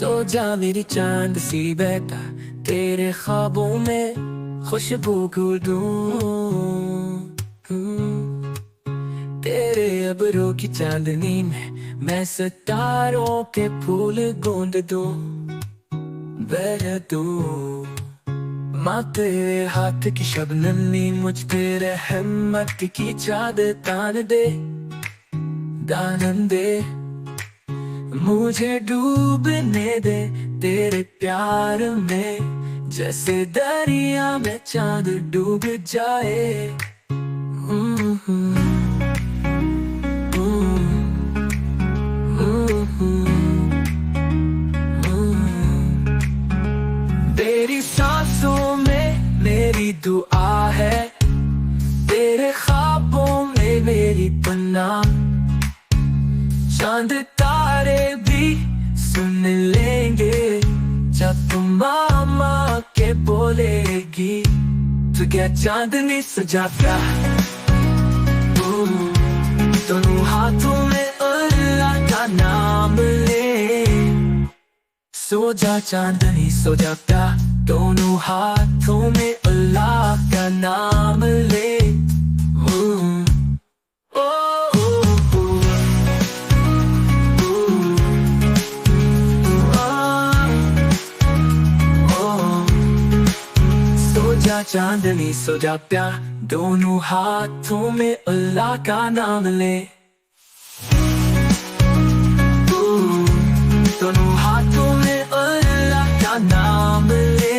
सो जा मेरी चांद सी बेटा, तेरे ख्वाबों में खुशबू घुल दूं। तेरे अबरों की चांदनी में मैं सितारों के फूल गूंद दूं, बह दूं। माँ तेरे हाथ की शबनमी मुझ पे रहमत की चादर तान दे, दानन दे। मुझे डूबने दे तेरे प्यार में, जैसे दरिया में चांद डूब जाए। तेरी सांसों में मेरी दुआ है, तेरे ख्वाबों में मेरी पनाह। चांद तारे भी सुन लेंगे जब तुम मामा के बोलेगी। तो क्या चांदनी सजाता दोनों हाथों में अल्लाह का नाम ले। सो जा चांदनी सो जा प्यार, दोनों हाथों में अल्लाह का नाम ले। चांदनी सो जा प्यार, दोनों हाथों में अल्लाह का नाम ले। दोनों हाथों में अल्लाह का नाम ले।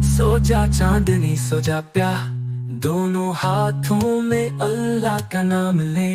सो जा चांदनी सो जा प्यार, दोनों हाथों में अल्लाह का नाम ले।